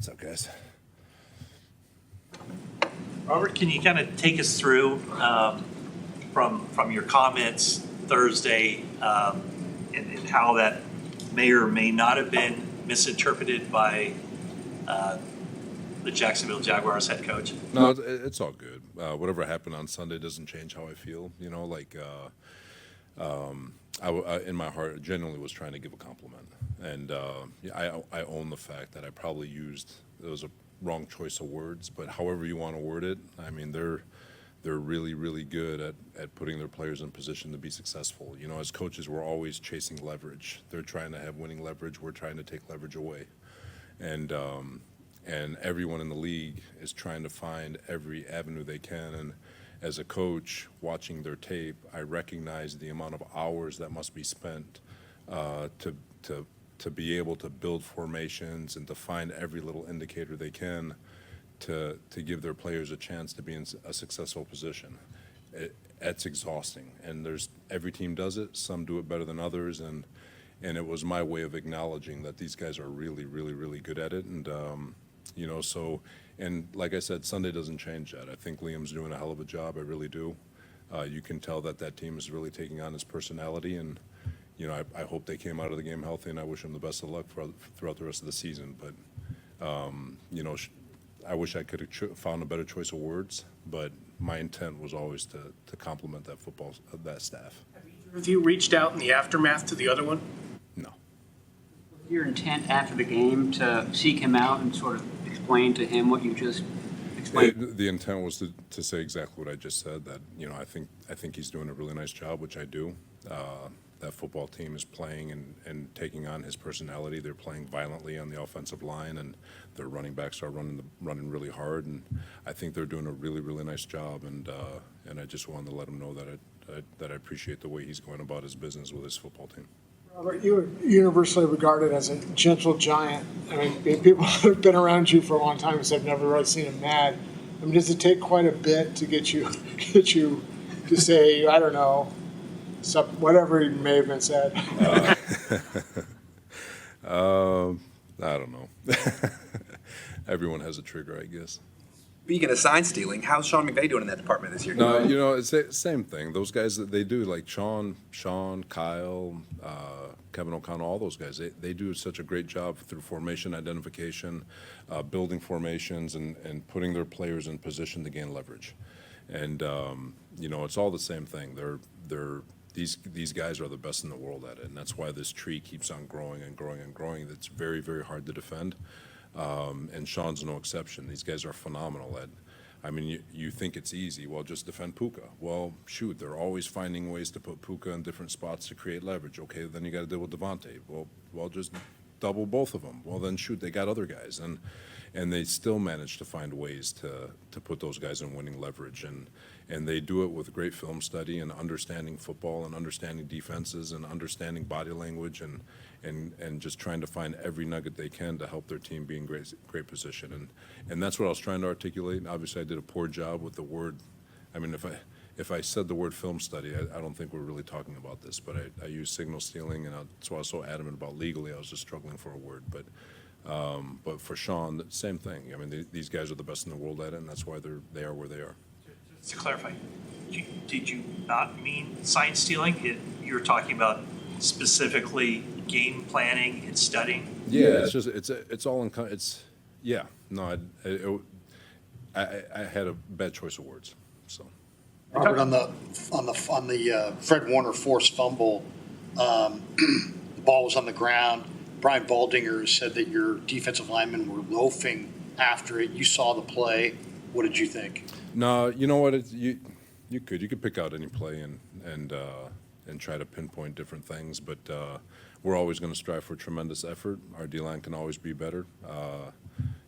What's up, guys? Robert, can you kind of take us through from your comments Thursday and how that may or may not have been misinterpreted by the Jacksonville Jaguars head coach? No, it's all good. Whatever happened on Sunday doesn't change how I feel. You know, like I in my heart, genuinely was trying to give a compliment, and I own the fact that I probably used it was a wrong choice of words, but however you want to word it, I mean they're really, really good at putting their players in position to be successful. You know, as coaches, we're always chasing leverage. They're trying to have winning leverage. We're trying to take leverage away, and everyone in the league is trying to find every avenue they can. And as a coach, watching their tape, I recognize the amount of hours that must be spent to be able to build formations and to find every little indicator they can to give their players a chance to be in a successful position. It's exhausting, and every team does it. Some do it better than others, and it was my way of acknowledging that these guys are really, really, really good at it. And you know, so, and like I said, Sunday doesn't change that. I think Liam's doing a hell of a job. I really do. You can tell that team is really taking on his personality, and you know, I hope they came out of the game healthy, and I wish them the best of luck throughout the rest of the season. But you know, I wish I could have found a better choice of words, but my intent was always to compliment that staff. Have you reached out in the aftermath to the other one? No. Was your intent after the game to seek him out and sort of explain to him what you just explained? The intent was to say exactly what I just said, that, you know, I think he's doing a really nice job, which I do. That football team is playing and taking on his personality. They're playing violently on the offensive line, and their running backs are running really hard. And I think they're doing a really, really nice job. And I just wanted to let him know that I appreciate the way he's going about his business with his football team. Robert, you are universally regarded as a gentle giant. I mean, people that have been around you for a long time have never really seen him mad. I mean, does it take quite a bit to get you to say, I don't know, whatever may have been said? I don't know. Everyone has a trigger, I guess. Speaking of sign stealing, how's Sean McVay doing in that department this year? No, you know, it's the same thing. Those guys that they do, like Sean, Kyle, Kevin O'Connell, all those guys, they do such a great job through formation identification, building formations, and putting their players in position to gain leverage. And you know, it's all the same thing. These guys are the best in the world at it, and that's why this tree keeps on growing and growing and growing. It's very, very hard to defend. And Sean's no exception. These guys are phenomenal at. I mean, you think it's easy. Well, just defend Puka. Well, shoot, they're always finding ways to put Puka in different spots to create leverage. Okay, then you got to deal with Devontae. Well, just double both of them. Well, then shoot, they got other guys, and they still manage to find ways to put those guys in winning leverage, and they do it with great film study and understanding football and understanding defenses and understanding body language and just trying to find every nugget they can to help their team be in great position. And that's what I was trying to articulate. Obviously, I did a poor job with the word. I mean, if I said the word film study, I don't think we're really talking about this, but I use signal stealing, and that's why I was so adamant about legally. I was just struggling for a word, but for Sean, same thing. I mean, these guys are the best in the world at it, and that's why they are where they are. Just to clarify, did you not mean sign stealing? You're talking about specifically game planning and studying? Yeah, it's all in. Yeah. No, I had a bad choice of words. So. Robert, on the Fred Warner forced fumble, the ball was on the ground. Brian Baldinger said that your defensive linemen were loafing after it. You saw the play. What did you think? No, you know what? You could pick out any play and try to pinpoint different things, but we're always going to strive for tremendous effort. Our D-line can always be better.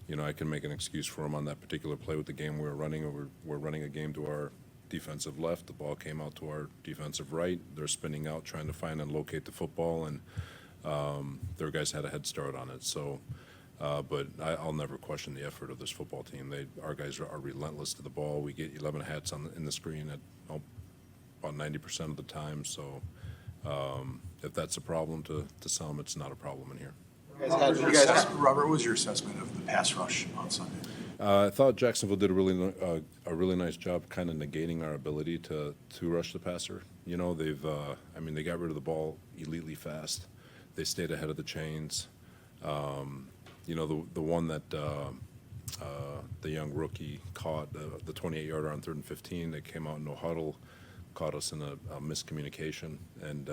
You know, I can make an excuse for them on that particular play with the game we were running. We're running a game to our defensive left. The ball came out to our defensive right. They're spinning out, trying to find and locate the football, and their guys had a head start on it. So, but I'll never question the effort of this football team. Our guys are relentless to the ball. We get 11 hats in the screen at about 90% of the time. So, if that's a problem to some, it's not a problem in here. Robert, what was your assessment of the pass rush on Sunday? I thought Jacksonville did a really nice job kind of negating our ability to rush the passer. You know, they got rid of the ball elitely fast. They stayed ahead of the chains. You know, the one that the young rookie caught, the 28-yarder on 3rd and 15, they came out in no huddle, caught us in a miscommunication, and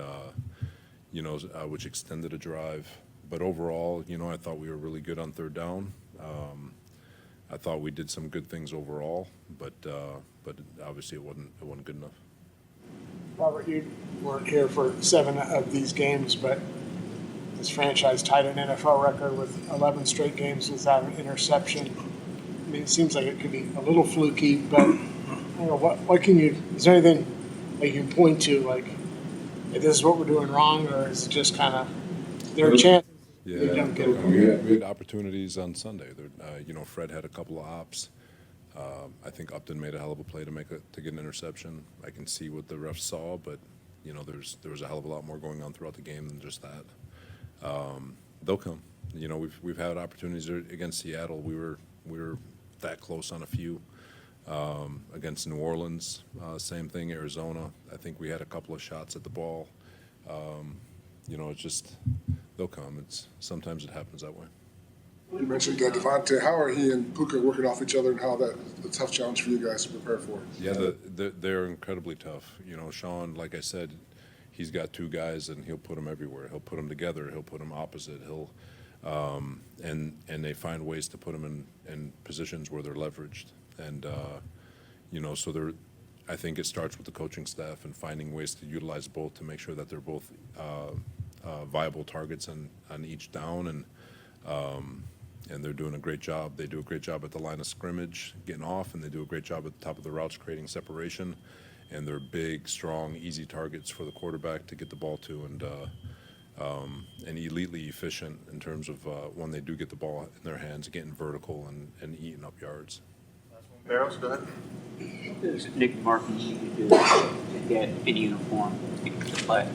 you know, which extended a drive. But overall, you know, I thought we were really good on 3rd down. I thought we did some good things overall, but obviously it wasn't good enough. Robert, you weren't here for 7 of these games, but this franchise tied an NFL record with 11 straight games without an interception. I mean, it seems like it could be a little fluky, but I don't know, what can you, is there anything that you can point to, like, hey, this is what we're doing wrong, or is it just kind of, there are chances you don't get it? We had opportunities on Sunday. You know, Fred had a couple of ops. I think Upton made a hell of a play to get an interception. I can see what the refs saw, but you know, there was a hell of a lot more going on throughout the game than just that. They'll come. You know, we've had opportunities against Seattle. We were that close on a few. Against New Orleans, same thing. Arizona, I think we had a couple of shots at the ball. You know, it's just they'll come. Sometimes it happens that way. You mentioned Devontae. How are he and Puka working off each other, and how that's a tough challenge for you guys to prepare for? Yeah, they're incredibly tough. You know, Sean, like I said, he's got 2 guys, and he'll put them everywhere. He'll put them together. He'll put them opposite. And they find ways to put them in positions where they're leveraged. And you know, so I think it starts with the coaching staff and finding ways to utilize both to make sure that they're both viable targets on each down, and they're doing a great job. They do a great job at the line of scrimmage, getting off, and they do a great job at the top of the routes, creating separation. And they're big, strong, easy targets for the quarterback to get the ball to, and elitely efficient in terms of when they do get the ball in their hands, getting vertical and eating up yards. Barrows, go ahead. What does Nick Martin need to do to get in uniform to play?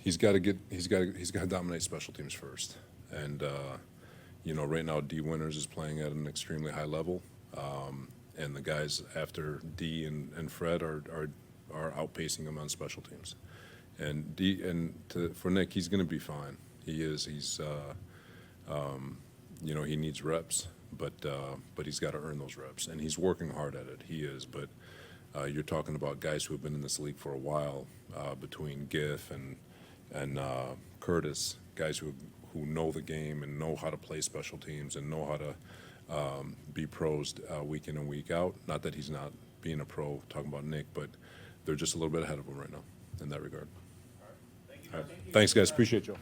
He's got to dominate special teams first, and you know, right now D Winters is playing at an extremely high level, and the guys after D and Fred are outpacing him on special teams, for Nick, he's going to be fine. He is. He's you know, he needs reps, but he's got to earn those reps, and he's working hard at it. He is, but you're talking about guys who have been in this league for a while, between Giff and Curtis, guys who know the game and know how to play special teams and know how to be pros week in and week out. Not that he's not being a pro, talking about Nick, but they're just a little bit ahead of him right now in that regard. All right. Thanks, guys. Appreciate you.